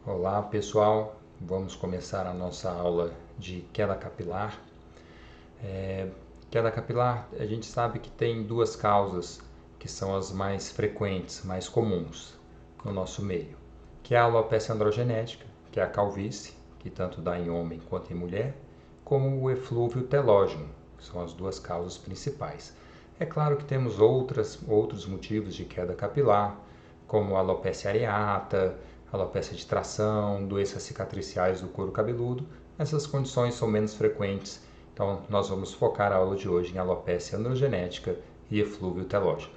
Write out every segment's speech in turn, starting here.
Olá pessoal, vamos começar a nossa aula de queda capilar. Queda capilar, a gente sabe que tem duas causas que são as mais frequentes, mais comuns no nosso meio, que é a alopecia androgenética, que é a calvície, que tanto dá em homem quanto em mulher, como o eflúvio telógeno, que são as duas causas principais. É claro que temos outros motivos de queda capilar, como a alopecia areata, alopecia de tração, doenças cicatriciais do couro cabeludo. Essas condições são menos frequentes, então nós vamos focar a aula de hoje em alopecia androgenética e eflúvio telógeno.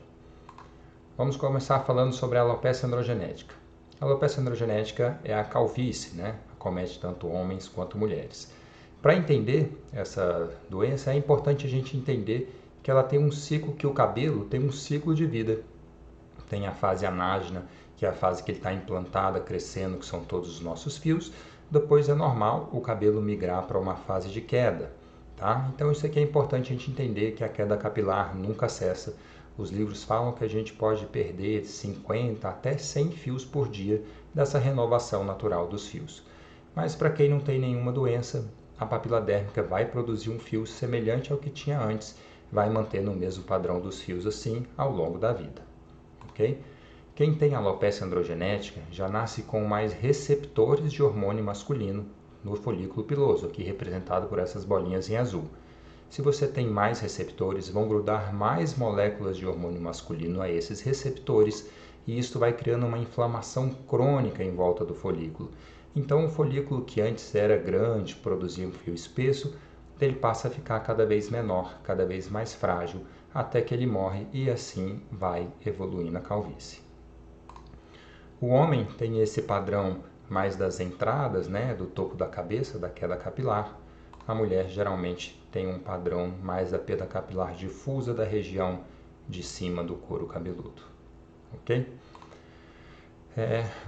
Vamos começar falando sobre a alopecia androgenética. A alopecia androgenética é a calvície, né? Acomete tanto homens quanto mulheres. Para entender essa doença, é importante a gente entender que ela tem um ciclo, que o cabelo tem um ciclo de vida. Tem a fase anágena, que é a fase que ele está implantada, crescendo, que são todos os nossos fios. Depois é normal o cabelo migrar para uma fase de queda. Tá? Então isso aqui é importante a gente entender que a queda capilar nunca cessa. Os livros falam que a gente pode perder 50 até 100 fios por dia dessa renovação natural dos fios. Mas para quem não tem nenhuma doença, a papila dérmica vai produzir um fio semelhante ao que tinha antes, vai mantendo o mesmo padrão dos fios assim ao longo da vida. Okay? Quem tem alopecia androgenética já nasce com mais receptores de hormônio masculino no folículo piloso, aqui representado por essas bolinhas em azul. Se você tem mais receptores, vão grudar mais moléculas de hormônio masculino a esses receptores e isto vai criando uma inflamação crônica em volta do folículo. Então, o folículo que antes era grande, produzia um fio espesso, ele passa a ficar cada vez menor, cada vez mais frágil, até que ele morre e assim vai evoluindo a calvície. O homem tem esse padrão mais das entradas, né, do topo da cabeça, da queda capilar. A mulher geralmente tem um padrão mais da perda capilar difusa da região de cima do couro cabeludo. Ok?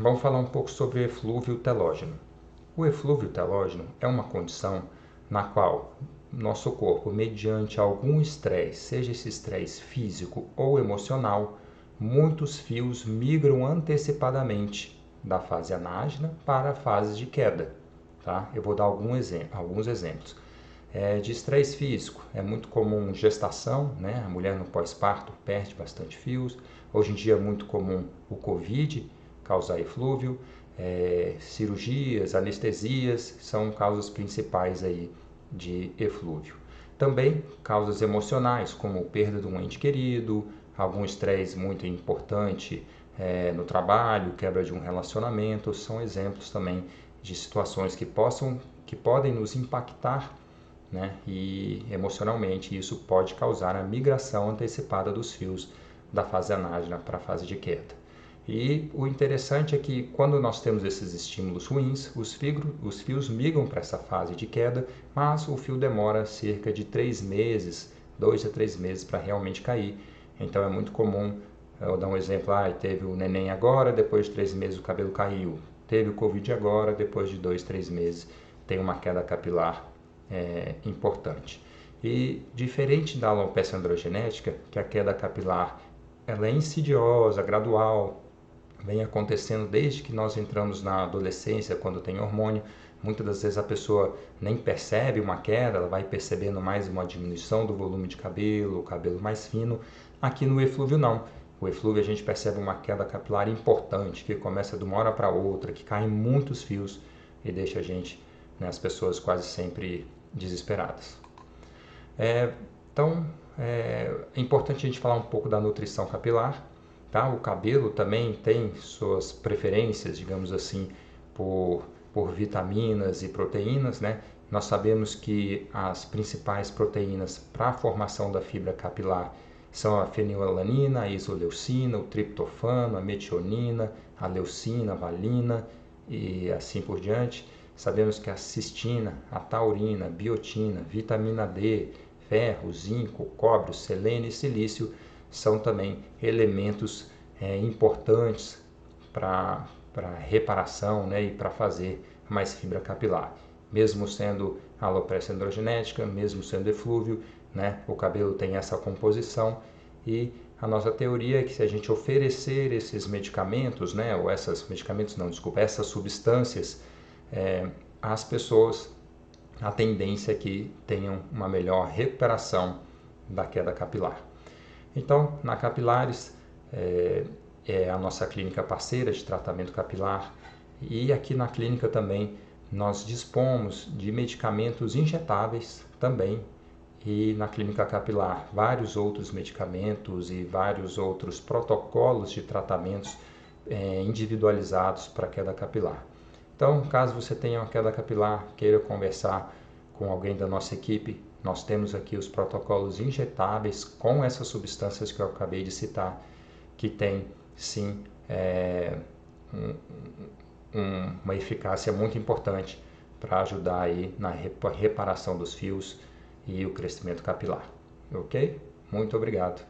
Vamos falar um pouco sobre o eflúvio telógeno. O eflúvio telógeno é uma condição na qual nosso corpo, mediante algum estresse, seja esse estresse físico ou emocional, muitos fios migram antecipadamente da fase anágena para a fase de queda. Tá? Eu vou dar alguns exemplos. De estresse físico, é muito comum gestação, né? A mulher no pós-parto perde bastante fios. Hoje em dia é muito comum o Covid causar eflúvio. Cirurgias, anestesias são causas principais aí de eflúvio. Também causas emocionais, como perda de um ente querido, algum estresse muito importante no trabalho, quebra de um relacionamento, são exemplos também de situações que podem nos impactar, né, e emocionalmente isso pode causar a migração antecipada dos fios da fase anágena para a fase de queda. E o interessante é que quando nós temos esses estímulos ruins, os fios migram para essa fase de queda, mas o fio demora cerca de 3 meses, 2 a 3 meses para realmente cair. Então é muito comum, eu dar um exemplo, teve o neném agora, depois de 3 meses o cabelo caiu. Teve o Covid agora, depois de 2, 3 meses tem uma queda capilar importante. E diferente da alopecia androgenética, que a queda capilar ela é insidiosa, gradual, vem acontecendo desde que nós entramos na adolescência, quando tem hormônio. Muitas das vezes a pessoa nem percebe uma queda, ela vai percebendo mais uma diminuição do volume de cabelo, o cabelo mais fino. Aqui no eflúvio não. O eflúvio a gente percebe uma queda capilar importante, que começa de uma hora para outra, que caem muitos fios e deixa a gente, né, as pessoas quase sempre desesperadas. Então, é importante a gente falar um pouco da nutrição capilar. Tá? O cabelo também tem suas preferências, digamos assim, por vitaminas e proteínas, né? Nós sabemos que as principais proteínas para a formação da fibra capilar são a fenilalanina, a isoleucina, o triptofano, a metionina, a leucina, a valina e assim por diante. Sabemos que a cistina, a taurina, a biotina, vitamina D, ferro, zinco, cobre, selênio e silício são também elementos importantes para reparação, né, e para fazer mais fibra capilar. Mesmo sendo alopecia androgenética, mesmo sendo eflúvio, né, o cabelo tem essa composição e A nossa teoria é que se a gente oferecer esses medicamentos, né, ou essas substâncias, às pessoas, a tendência é que tenham uma melhor recuperação da queda capilar. Então, na Capilares, é a nossa clínica parceira de tratamento capilar, e aqui na clínica também nós dispomos de medicamentos injetáveis também, e na clínica capilar vários outros medicamentos e vários outros protocolos de tratamentos individualizados para queda capilar. Então, caso você tenha uma queda capilar, queira conversar com alguém da nossa equipe, nós temos aqui os protocolos injetáveis com essas substâncias que eu acabei de citar, que tem sim uma eficácia muito importante para ajudar aí na reparação dos fios e o crescimento capilar. Ok? Muito obrigado.